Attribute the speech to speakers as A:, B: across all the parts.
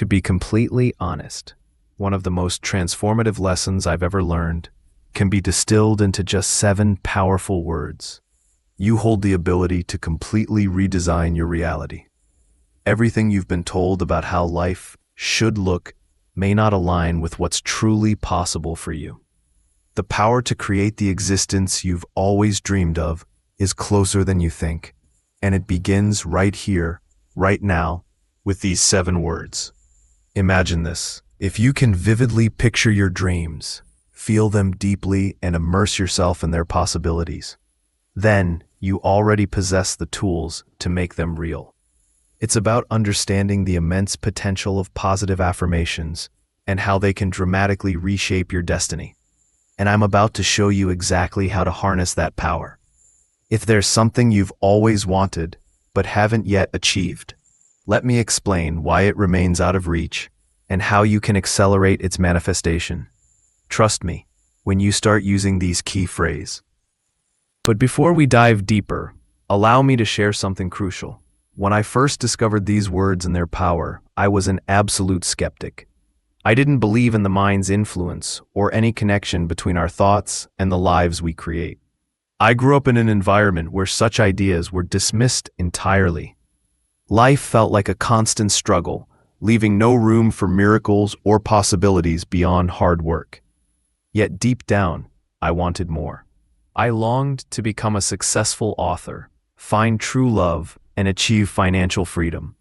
A: To be completely honest, one of the most transformative lessons I've ever learned can be distilled into just 7 powerful words. You hold the ability to completely redesign your reality. Everything you've been told about how life should look may not align with what's truly possible for you. The power to create the existence you've always dreamed of is closer than you think, and it begins right here, right now, with these 7 words. Imagine this. If you can vividly picture your dreams, feel them deeply, and immerse yourself in their possibilities, then you already possess the tools to make them real. It's about understanding the immense potential of positive affirmations and how they can dramatically reshape your destiny. And I'm about to show you exactly how to harness that power. If there's something you've always wanted but haven't yet achieved, let me explain why it remains out of reach and how you can accelerate its manifestation. Trust me when you start using these key phrases. But before we dive deeper, allow me to share something crucial. When I first discovered these words and their power, I was an absolute skeptic. I didn't believe in the mind's influence or any connection between our thoughts and the lives we create. I grew up in an environment where such ideas were dismissed entirely. Life felt like a constant struggle, leaving no room for miracles or possibilities beyond hard work. Yet deep down, I wanted more. I longed to become a successful author, find true love, and achieve financial freedom.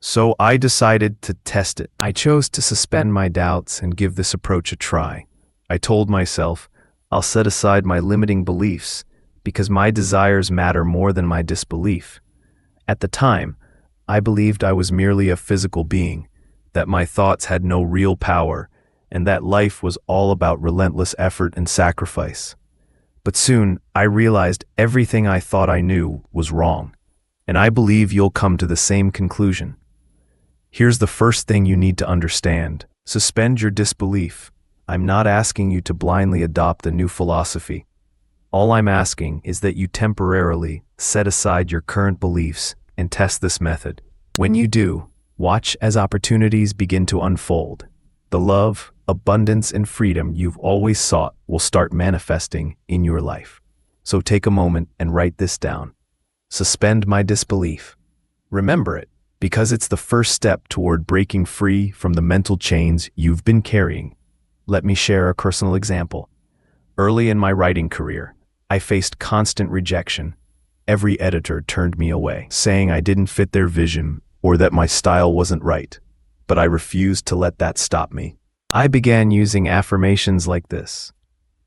A: So I decided to test it. I chose to suspend my doubts and give this approach a try. I told myself, I'll set aside my limiting beliefs because my desires matter more than my disbelief. At the time, I believed I was merely a physical being, that my thoughts had no real power, and that life was all about relentless effort and sacrifice. But soon, I realized everything I thought I knew was wrong, and I believe you'll come to the same conclusion. Here's the first thing you need to understand. Suspend your disbelief. I'm not asking you to blindly adopt a new philosophy. All I'm asking is that you temporarily set aside your current beliefs and test this method. When you do, watch as opportunities begin to unfold. The love, abundance, and freedom you've always sought will start manifesting in your life. So take a moment and write this down. Suspend my disbelief. Remember it, because it's the first step toward breaking free from the mental chains you've been carrying. Let me share a personal example. Early in my writing career, I faced constant rejection. Every editor turned me away, saying I didn't fit their vision or that my style wasn't right. But I refused to let that stop me. I began using affirmations like this.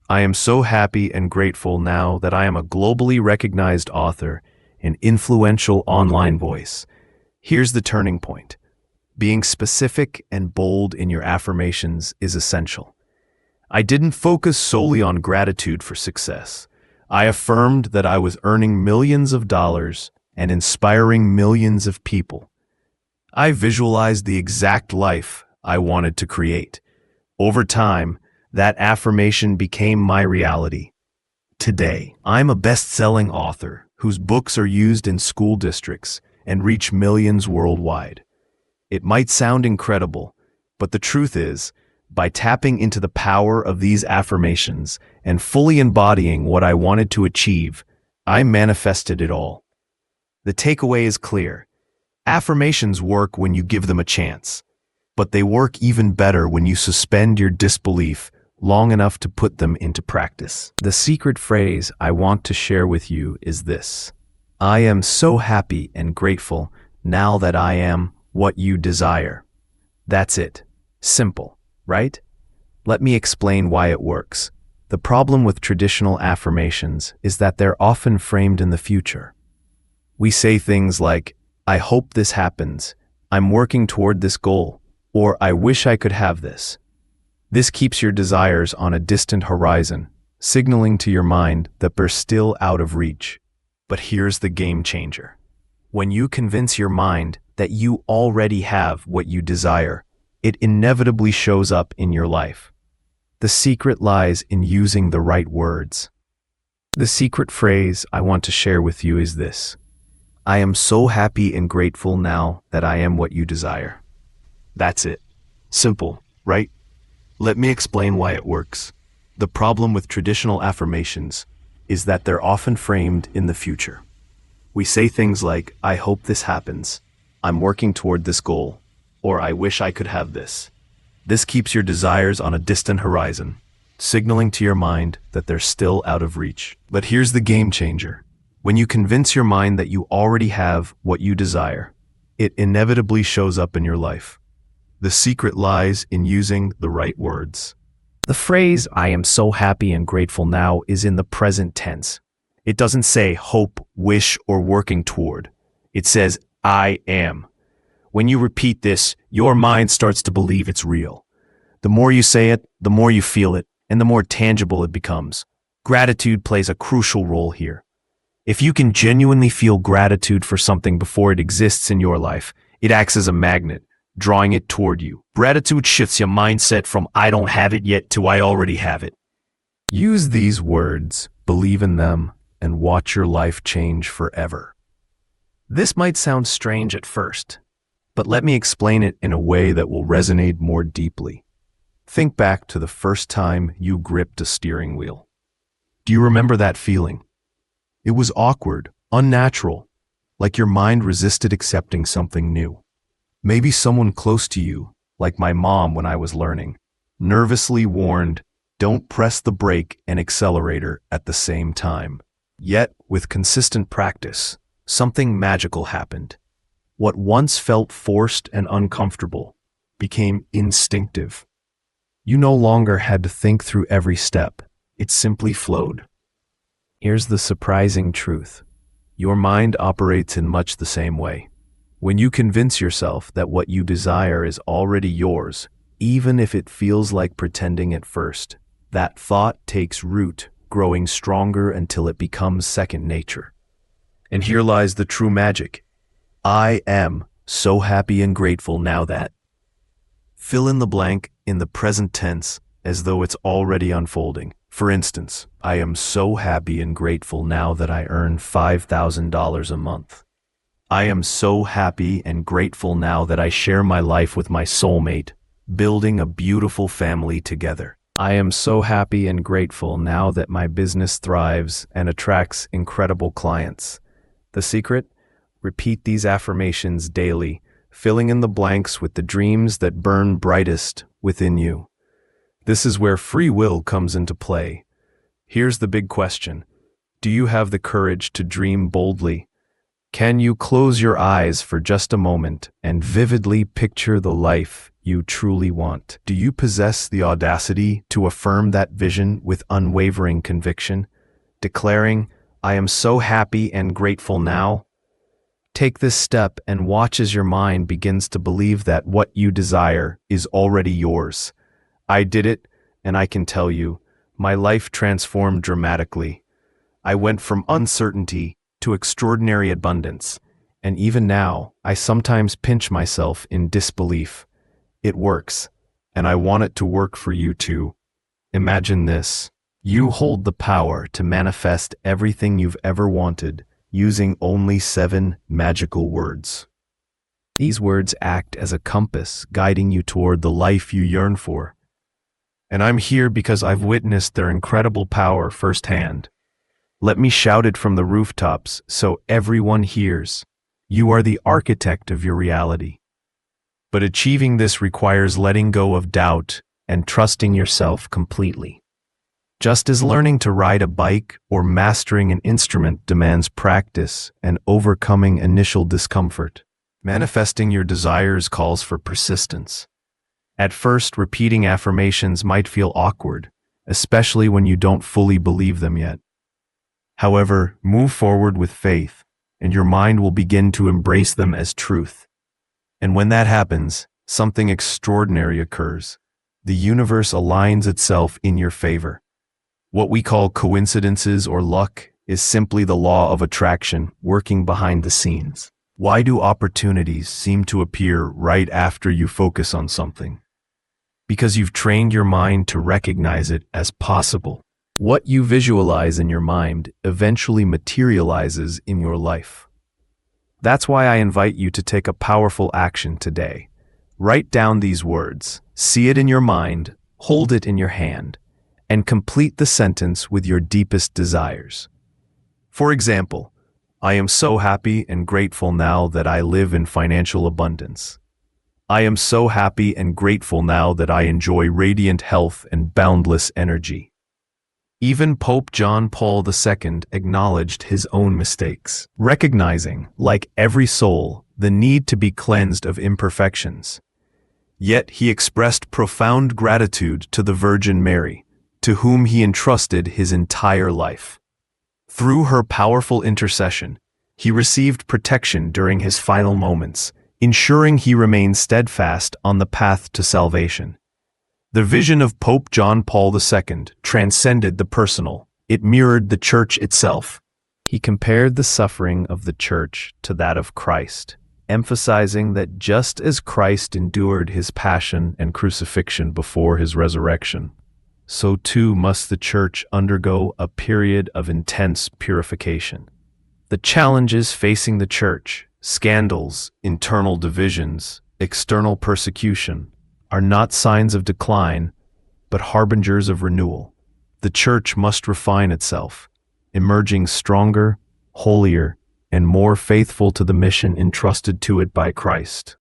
A: I am so happy and grateful now that I am a globally recognized author and influential online voice. Here's the turning point. Being specific and bold in your affirmations is essential. I didn't focus solely on gratitude for success. I affirmed that I was earning millions of dollars and inspiring millions of people. I visualized the exact life I wanted to create. Over time, that affirmation became my reality. Today, I'm a best-selling author whose books are used in school districts and reach millions worldwide. It might sound incredible, but the truth is, by tapping into the power of these affirmations and fully embodying what I wanted to achieve, I manifested it all. The takeaway is clear. Affirmations work when you give them a chance, but they work even better when you suspend your disbelief long enough to put them into practice. The secret phrase I want to share with you is this. I am so happy and grateful now that I am what you desire. That's it. Simple, right? Let me explain why it works. The problem with traditional affirmations is that they're often framed in the future. We say things like, I hope this happens, I'm working toward this goal, or I wish I could have this. This keeps your desires on a distant horizon, signaling to your mind that they're still out of reach. But here's the game changer. When you convince your mind that you already have what you desire, it inevitably shows up in your life. The secret lies in using the right words. The secret phrase I want to share with you is this. I am so happy and grateful now that I am what you desire. That's it. Simple, right? Let me explain why it works. The problem with traditional affirmations is that they're often framed in the future. We say things like, I hope this happens, I'm working toward this goal, or I wish I could have this. This keeps your desires on a distant horizon, signaling to your mind that they're still out of reach. But here's the game changer. When you convince your mind that you already have what you desire, it inevitably shows up in your life. The secret lies in using the right words. The phrase, I am so happy and grateful now, is in the present tense. It doesn't say hope, wish, or working toward. It says, I am. When you repeat this, your mind starts to believe it's real. The more you say it, the more you feel it, and the more tangible it becomes. Gratitude plays a crucial role here. If you can genuinely feel gratitude for something before it exists in your life, it acts as a magnet, drawing it toward you. Gratitude shifts your mindset from I don't have it yet to I already have it. Use these words, believe in them, and watch your life change forever. This might sound strange at first, but let me explain it in a way that will resonate more deeply. Think back to the first time you gripped a steering wheel. Do you remember that feeling? It was awkward, unnatural, like your mind resisted accepting something new. Maybe someone close to you, like my mom when I was learning, nervously warned, don't press the brake and accelerator at the same time. Yet, with consistent practice, something magical happened. What once felt forced and uncomfortable became instinctive. You no longer had to think through every step. It simply flowed. Here's the surprising truth. Your mind operates in much the same way. When you convince yourself that what you desire is already yours, even if it feels like pretending at first, that thought takes root, growing stronger until it becomes second nature. And here lies the true magic. I am so happy and grateful now that. Fill in the blank in the present tense as though it's already unfolding. For instance, I am so happy and grateful now that I earn $5,000 a month. I am so happy and grateful now that I share my life with my soulmate, building a beautiful family together. I am so happy and grateful now that my business thrives and attracts incredible clients. The secret? Repeat these affirmations daily, filling in the blanks with the dreams that burn brightest within you. This is where free will comes into play. Here's the big question. Do you have the courage to dream boldly? Can you close your eyes for just a moment and vividly picture the life you truly want? Do you possess the audacity to affirm that vision with unwavering conviction, declaring, I am so happy and grateful now? Take this step and watch as your mind begins to believe that what you desire is already yours. I did it, and I can tell you, my life transformed dramatically. I went from uncertainty to extraordinary abundance, and even now, I sometimes pinch myself in disbelief. It works, and I want it to work for you too. Imagine this. You hold the power to manifest everything you've ever wanted using only 7 magical words. These words act as a compass guiding you toward the life you yearn for. And I'm here because I've witnessed their incredible power firsthand. Let me shout it from the rooftops so everyone hears. You are the architect of your reality. But achieving this requires letting go of doubt and trusting yourself completely. Just as learning to ride a bike or mastering an instrument demands practice and overcoming initial discomfort, manifesting your desires calls for persistence. At first, repeating affirmations might feel awkward, especially when you don't fully believe them yet. However, move forward with faith, and your mind will begin to embrace them as truth. And when that happens, something extraordinary occurs. The universe aligns itself in your favor. What we call coincidences or luck is simply the law of attraction working behind the scenes. Why do opportunities seem to appear right after you focus on something? Because you've trained your mind to recognize it as possible. What you visualize in your mind eventually materializes in your life. That's why I invite you to take a powerful action today. Write down these words, see it in your mind, hold it in your hand, and complete the sentence with your deepest desires. For example, I am so happy and grateful now that I live in financial abundance. I am so happy and grateful now that I enjoy radiant health and boundless energy. Even Pope John Paul II acknowledged his own mistakes, recognizing, like every soul, the need to be cleansed of imperfections. Yet he expressed profound gratitude to the Virgin Mary, to whom he entrusted his entire life. Through her powerful intercession, he received protection during his final moments, ensuring he remained steadfast on the path to salvation. The vision of Pope John Paul II transcended the personal. It mirrored the Church itself. He compared the suffering of the Church to that of Christ, emphasizing that just as Christ endured his passion and crucifixion before his resurrection, so too must the Church undergo a period of intense purification. The challenges facing the Church, scandals, internal divisions, external persecution, are not signs of decline, but harbingers of renewal. The Church must refine itself, emerging stronger, holier, and more faithful to the mission entrusted to it by Christ.